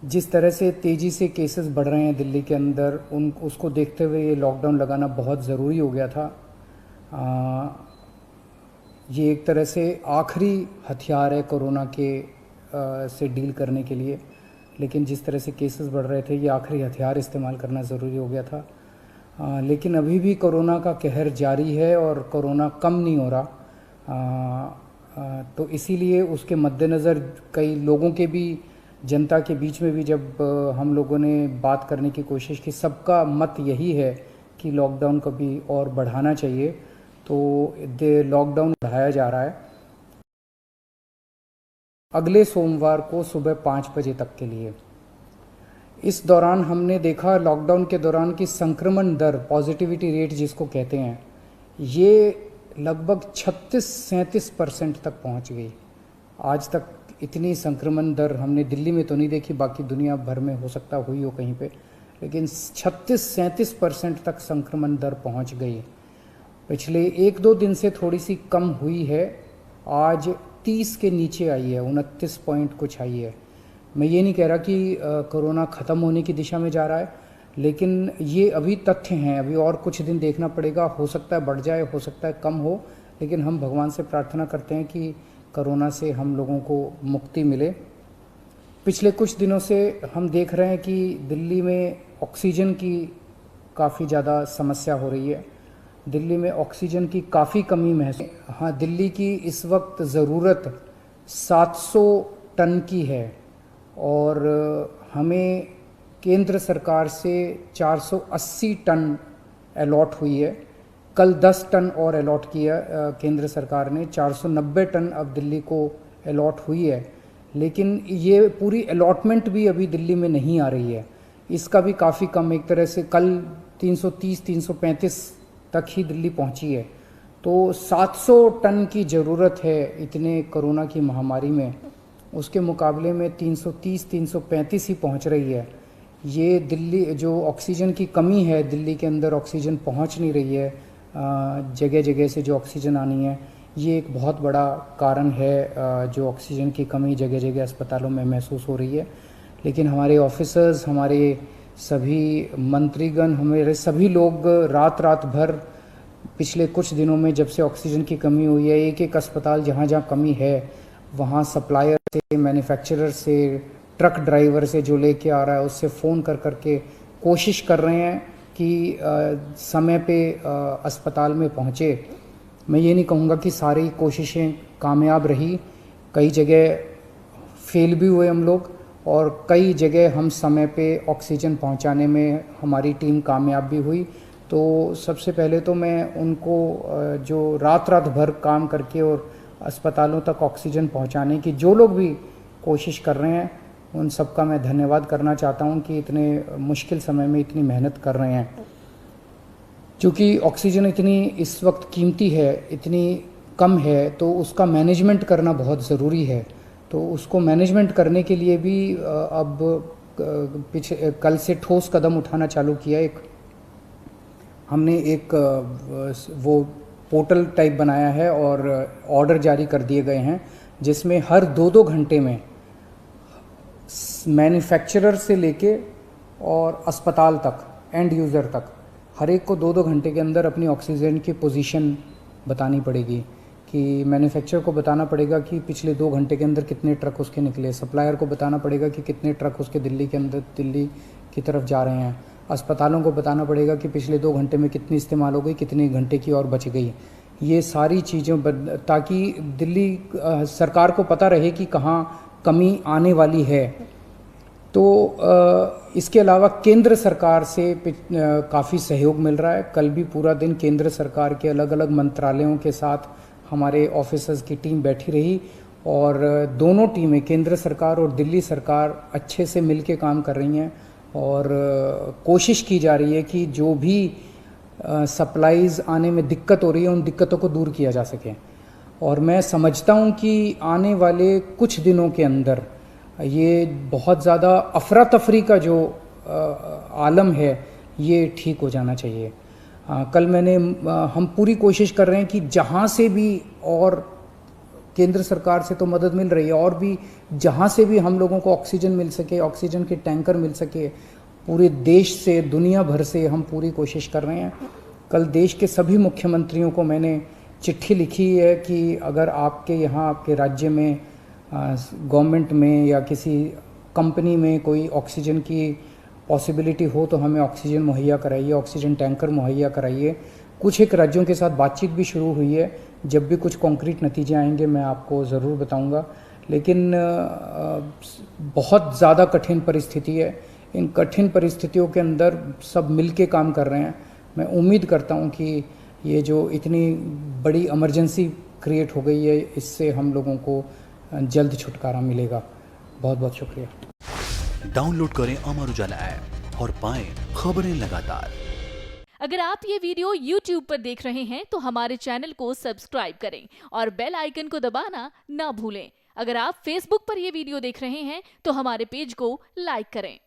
जिस तरह से तेज़ी से केसेस बढ़ रहे हैं दिल्ली के अंदर, उसको देखते हुए ये लॉकडाउन लगाना बहुत ज़रूरी हो गया था। ये एक तरह से आखिरी हथियार है कोरोना के से डील करने के लिए, लेकिन जिस तरह से केसेस बढ़ रहे थे ये आखिरी हथियार इस्तेमाल करना ज़रूरी हो गया था। लेकिन अभी भी कोरोना का कहर जारी है और कोरोना कम नहीं हो रहा। तो इसीलिए उसके मद्देनज़र कई लोगों के भी, जनता के बीच में भी जब हम लोगों ने बात करने की कोशिश की, सबका मत यही है कि लॉकडाउन को भी और बढ़ाना चाहिए, तो लॉकडाउन बढ़ाया जा रहा है अगले सोमवार को सुबह 5 बजे तक के लिए। इस दौरान हमने देखा लॉकडाउन के दौरान की संक्रमण दर, पॉजिटिविटी रेट जिसको कहते हैं, ये लगभग 36-37% तक पहुंच गई। आज तक इतनी संक्रमण दर हमने दिल्ली में तो नहीं देखी, बाकी दुनिया भर में हो सकता हुई हो कहीं पे, लेकिन 36-37% तक संक्रमण दर पहुंच गई। पिछले 1-2 दिन से थोड़ी सी कम हुई है, आज 30 के नीचे आई है, 29 पॉइंट कुछ आई है। मैं ये नहीं कह रहा कि कोरोना ख़त्म होने की दिशा में जा रहा है, लेकिन ये अभी तथ्य हैं, अभी और कुछ दिन देखना पड़ेगा। हो सकता है बढ़ जाए, हो सकता है कम हो, लेकिन हम भगवान से प्रार्थना करते हैं कि कोरोना से हम लोगों को मुक्ति मिले। पिछले कुछ दिनों से हम देख रहे हैं कि दिल्ली में ऑक्सीजन की काफ़ी ज़्यादा समस्या हो रही है, दिल्ली में ऑक्सीजन की काफ़ी कमी महसूस। हाँ, दिल्ली की इस वक्त ज़रूरत 700 टन की है और हमें केंद्र सरकार से 480 टन अलॉट हुई है। कल 10 टन और अलॉट किया केंद्र सरकार ने, 490 टन अब दिल्ली को अलॉट हुई है। लेकिन ये पूरी अलॉटमेंट भी अभी दिल्ली में नहीं आ रही है, इसका भी काफ़ी कम, एक तरह से कल 330-335 तक ही दिल्ली पहुंची है। तो 700 टन की ज़रूरत है इतने कोरोना की महामारी में, उसके मुकाबले में 330-335 ही पहुंच रही है। ये दिल्ली जो ऑक्सीजन की कमी है, दिल्ली के अंदर ऑक्सीजन पहुंच नहीं रही है, जगह जगह से जो ऑक्सीजन आनी है, ये एक बहुत बड़ा कारण है जो ऑक्सीजन की कमी जगह जगह अस्पतालों में महसूस हो रही है। लेकिन हमारे ऑफिसर्स, हमारे सभी मंत्रीगण, हमारे सभी लोग रात रात भर पिछले कुछ दिनों में, जब से ऑक्सीजन की कमी हुई है, एक एक अस्पताल जहाँ जहाँ कमी है वहाँ सप्लायर से, मैन्युफैक्चरर से, ट्रक ड्राइवर से जो लेके आ रहा है उससे फ़ोन कर करके कोशिश कर रहे हैं कि समय पे अस्पताल में पहुँचे। मैं ये नहीं कहूँगा कि सारी कोशिशें कामयाब रही, कई जगह फेल भी हुए हम लोग, और कई जगह हम समय पे ऑक्सीजन पहुँचाने में हमारी टीम कामयाब भी हुई। तो सबसे पहले तो मैं उनको जो रात रात भर काम करके और अस्पतालों तक ऑक्सीजन पहुँचाने की जो लोग भी कोशिश कर रहे हैं, उन सबका मैं धन्यवाद करना चाहता हूं कि इतने मुश्किल समय में इतनी मेहनत कर रहे हैं। क्योंकि ऑक्सीजन इतनी इस वक्त कीमती है, इतनी कम है, तो उसका मैनेजमेंट करना बहुत ज़रूरी है। तो उसको मैनेजमेंट करने के लिए भी अब कल से ठोस कदम उठाना चालू किया। हमने एक वो पोर्टल टाइप बनाया है और ऑर्डर जारी कर दिए गए हैं, जिसमें हर 2-2 घंटे में मैन्युफैक्चरर से लेके और अस्पताल तक, एंड यूज़र तक, हर एक को 2-2 घंटे के अंदर अपनी ऑक्सीजन की पोजीशन बतानी पड़ेगी। कि मैन्युफैक्चरर को बताना पड़ेगा कि पिछले 2 घंटे के अंदर कितने ट्रक उसके निकले, सप्लायर को बताना पड़ेगा कि कितने ट्रक उसके दिल्ली के अंदर, दिल्ली की तरफ जा रहे हैं, अस्पतालों को बताना पड़ेगा कि पिछले 2 घंटे में कितनी इस्तेमाल हो गई, कितने घंटे की और बच गई। ये सारी चीज़ों ताकि दिल्ली सरकार को पता रहे कि कहाँ कमी आने वाली है। तो इसके अलावा केंद्र सरकार से काफ़ी सहयोग मिल रहा है। कल भी पूरा दिन केंद्र सरकार के अलग अलग मंत्रालयों के साथ हमारे ऑफिसर्स की टीम बैठी रही और दोनों टीमें, केंद्र सरकार और दिल्ली सरकार, अच्छे से मिलके काम कर रही हैं और कोशिश की जा रही है कि जो भी सप्लाईज़ आने में दिक्कत हो रही है उन दिक्कतों को दूर किया जा सके। और मैं समझता हूँ कि आने वाले कुछ दिनों के अंदर ये बहुत ज़्यादा अफरा तफरी का जो आलम है ये ठीक हो जाना चाहिए। कल हम पूरी कोशिश कर रहे हैं कि जहाँ से भी और केंद्र सरकार से तो मदद मिल रही है, और भी जहाँ से भी हम लोगों को ऑक्सीजन मिल सके, ऑक्सीजन के टैंकर मिल सके, पूरे देश से, दुनिया भर से हम पूरी कोशिश कर रहे हैं। कल देश के सभी मुख्यमंत्रियों को मैंने चिट्ठी लिखी है कि अगर आपके यहाँ, आपके राज्य में, गवर्नमेंट में या किसी कंपनी में कोई ऑक्सीजन की पॉसिबिलिटी हो तो हमें ऑक्सीजन मुहैया कराइए, ऑक्सीजन टैंकर मुहैया कराइए। कुछ एक राज्यों के साथ बातचीत भी शुरू हुई है, जब भी कुछ कॉन्क्रीट नतीजे आएंगे मैं आपको ज़रूर बताऊंगा। लेकिन बहुत ज़्यादा कठिन परिस्थिति है, इन कठिन परिस्थितियों के अंदर सब मिलके काम कर रहे हैं। मैं उम्मीद करता हूं कि ये जो इतनी बड़ी इमरजेंसी क्रिएट हो गई है, इससे हम लोगों को जल्द छुटकारा मिलेगा। बहुत बहुत शुक्रिया। डाउनलोड करें अमर उजाला ऐप और पाएं खबरें लगातार। अगर आप ये वीडियो YouTube पर देख रहे हैं तो हमारे चैनल को सब्सक्राइब करें और बेल आइकन को दबाना ना भूलें। अगर आप Facebook पर ये वीडियो देख रहे हैं तो हमारे पेज को लाइक करें।